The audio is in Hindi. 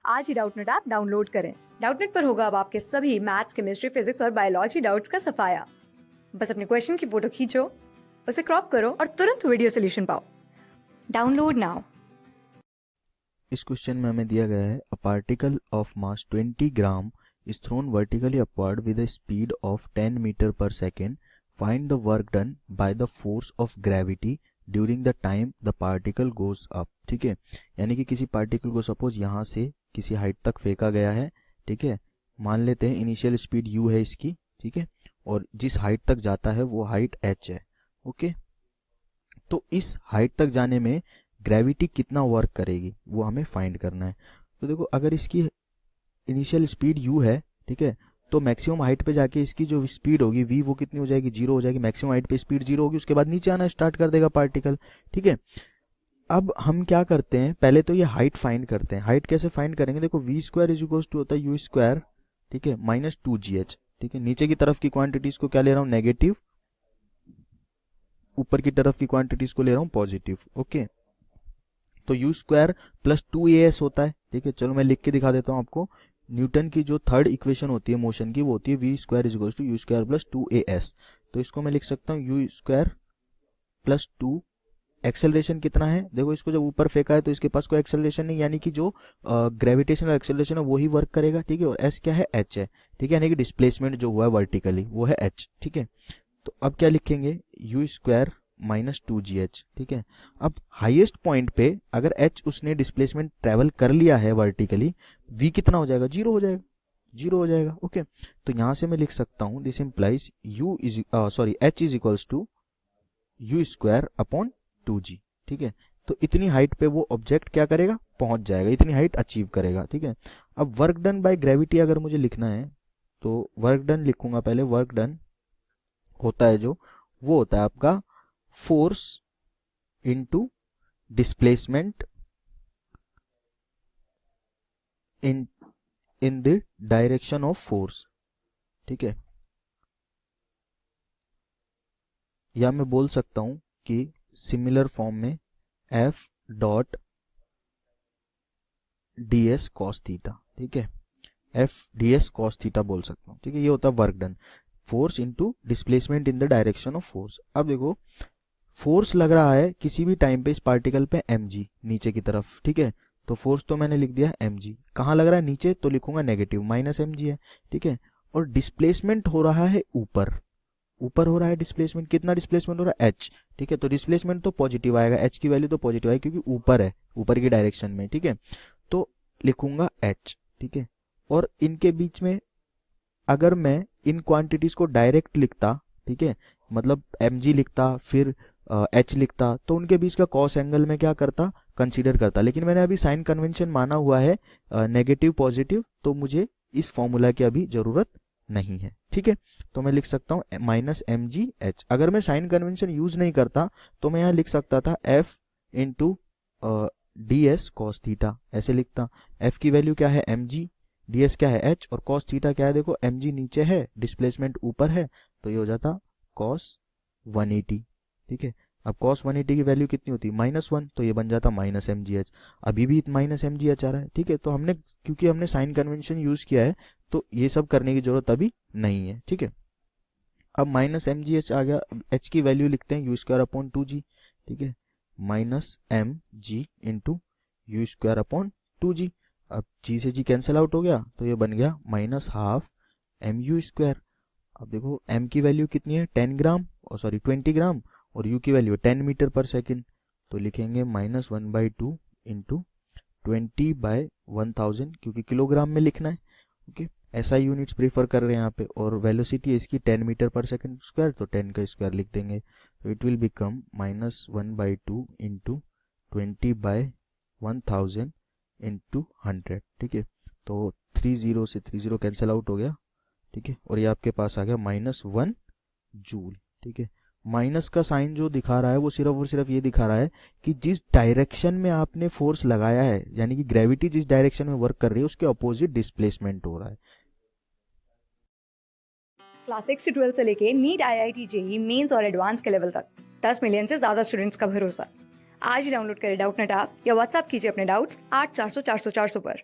आज ही डाउटनेट ऐप डाउनलोड करें। डाउटनेट पर होगा अब आपके सभी मैथ्स, केमिस्ट्री, फिजिक्स और बायोलॉजी डाउट्स का सफाया। बस अपने क्वेश्चन की फोटो खींचो, उसे क्रॉप करो और तुरंत वीडियो सोल्यूशन पाओ। Download now. इस क्वेश्चन में हमें दिया गया है a particle of mass 20 gram is thrown vertically upward with a speed of 10 meter per second. Find the work done by the force of gravity during the time the particle goes up. ठीक है, यानी कि किसी पार्टिकल को सपोज यहाँ से किसी हाइट तक फेंका गया है। ठीक है, मान लेते हैं इनिशियल स्पीड u है इसकी। ठीक है, और जिस हाइट तक जाता है वो हाइट h है। ओके, तो इस हाइट तक जाने में ग्रेविटी कितना वर्क करेगी वो हमें फाइंड करना है। तो देखो, अगर इसकी इनिशियल स्पीड u है, ठीक है, तो मैक्सिमम हाइट पे जाके इसकी जो स्पीड होगी v वो कितनी हो जाएगी, 0 हो जाएगी। मैक्सिमम हाइट पे स्पीड 0 होगी, उसके बाद नीचे आना स्टार्ट कर देगा पार्टिकल। ठीक है, अब हम क्या करते हैं, पहले तो ये हाइट फाइंड करते हैं। हाइट कैसे फाइंड करेंगे, देखो v square is equal to होता है u स्क्वायर, ठीक है, माइनस 2gh। ठीक है, नीचे की तरफ की क्वांटिटीज को क्या ले रहा हूँ, नेगेटिव, ऊपर की तरफ की क्वांटिटीज को ले रहा हूँ पॉजिटिव। ओके, तो u स्क्वायर प्लस 2as होता है। ठीक है, चलो मैं लिख के दिखा देता हूँ आपको। न्यूटन की जो थर्ड इक्वेशन होती है मोशन की, वो होती है v square is equal to u square plus 2as। तो इसको मैं लिख सकता हूँ u स्क्वायर प्लस 2। एक्सेलरेशन कितना है, देखो इसको जब ऊपर फेंका है तो इसके पास कोई एक्सेलरेशन नहीं, यानी कि जो ग्रेविटेशनल एक्सेलरेशन है वो ही वर्क करेगा। ठीक है, और s क्या है, h है। ठीक है, यानी कि डिस्प्लेसमेंट जो हुआ है वर्टिकली वो है h। ठीक है, तो अब क्या लिखेंगे, u स्क्वायर माइनस 2gh। ठीक है, अब हाईएस्ट पॉइंट पे अगर h उसने डिस्प्लेसमेंट ट्रेवल कर लिया है वर्टिकली, v कितना हो जाएगा, 0 हो जाएगा, 0 हो जाएगा। ओके, तो यहां से मैं लिख सकता हूं this implies h is equals to u square upon 2g। ठीक है, तो इतनी हाइट पे वो ऑब्जेक्ट क्या करेगा, पहुंच जाएगा, इतनी हाइट अचीव करेगा। ठीक है, अब वर्क डन बाय ग्रेविटी अगर मुझे लिखना है तो वर्क डन लिखूंगा। पहले वर्क डन होता है जो, वो होता है आपका force into displacement in the direction of force. ठीक है, या मैं बोल सकता हूं कि सिमिलर फॉर्म में F dot D S cos theta. ठीक है, F D S cos theta बोल सकता हूं। ठीक है, ये होता है work done, force into displacement in the direction of force. अब देखो, फोर्स लग रहा है किसी भी टाइम पे इस पार्टिकल पे mg नीचे की तरफ। ठीक है, तो फोर्स तो मैंने लिख दिया mg, कहाँ लग रहा है, नीचे, तो लिखूंगा नेगेटिव, माइनस mg है। ठीक है, और डिस्प्लेसमेंट हो रहा है ऊपर, ऊपर हो रहा है डिस्प्लेसमेंट, कितना डिस्प्लेसमेंट हो रहा है, h। ठीक है, तो डिस्प्लेसमेंट तो पॉजिटिव आएगा, h की वैल्यू तो पॉजिटिव आएगी क्योंकि ऊपर है, ऊपर की डायरेक्शन में। ठीक है, तो लिखूंगा h। ठीक है, और इनके बीच में अगर मैं इन क्वांटिटीज को डायरेक्ट लिखता, ठीक है, मतलब mg लिखता फिर h लिखता, तो उनके बीच का कॉस एंगल में क्या करता, कंसीडर करता। लेकिन मैंने अभी साइन कन्वेंशन माना हुआ है नेगेटिव पॉजिटिव, तो मुझे इस फॉर्मूला की अभी जरूरत नहीं है। ठीक है, तो मैं लिख सकता हूँ माइनस mgh। अगर मैं साइन कन्वेंशन यूज नहीं करता तो मैं यहाँ लिख सकता था f into D S cos theta, ऐसे लिखता। f की वैल्यू क्या है mg, ds क्या है h, और cos थीटा क्या है, देखो mg नीचे है, डिस्प्लेसमेंट ऊपर है, तो ये हो जाता cos 180। ठीक है, अब cos 180 की वैल्यू कितनी होती है, -1, तो ये बन जाता माइनस mgh। अभी भी माइनस mgh आ रहा है। ठीक है, तो हमने, क्योंकि हमने साइन कन्वेंशन यूज किया है, तो ये सब करने की जरूरत अभी नहीं है। ठीक है, अब माइनस mgh आ गया, h की वैल्यू लिखते हैं u स्क्वायर अपॉन 2g। ठीक है, minus mg into you square upon 2g। अब g से g कैंसिल आउट हो गया, तो ये बन गया माइनस हाफ mu स्क्वायर। अब देखो m की वैल्यू कितनी है, 10 ग्राम, और सॉरी 20 ग्राम, और u की वैल्यू 10 मीटर पर सेकेंड, तो लिखेंगे -1/2 इंटू 20/1000, क्योंकि किलोग्राम में लिखना है। ओके, ऐसा यूनिट्स प्रीफर कर रहे हैं यहाँ पे, और वेलोसिटी इसकी 10 मीटर पर सेकेंड स्क्वायर, तो 10 का स्क्वायर लिख देंगे, तो it will become -1/2 into 20/1000 into 100। ठीक है, तो 30 से 30 कैंसिल आउट हो गया। ठीक है, और ये आपके पास आ गया -1 जूल। ठीक है, माइनस का साइन जो दिखा रहा है वो सिर्फ और सिर्फ ये दिखा रहा है कि जिस डायरेक्शन में आपने फोर्स लगाया है, यानी कि ग्रेविटी जिस डायरेक्शन में वर्क कर रही है, उसके अपोजिट डिस्प्लेसमेंट हो रहा है। क्लास 6 से 12 से लेके नीट, IIT, JEE मेंस और एडवांस के लेवल तक 10 मिलियन से ज्यादा स्टूडेंट्स का भरोसा। आज ही डाउनलोड करें डाउटनेट ऐप या व्हाट्सएप कीजिए अपने डाउट्स 8400 400 400 पर।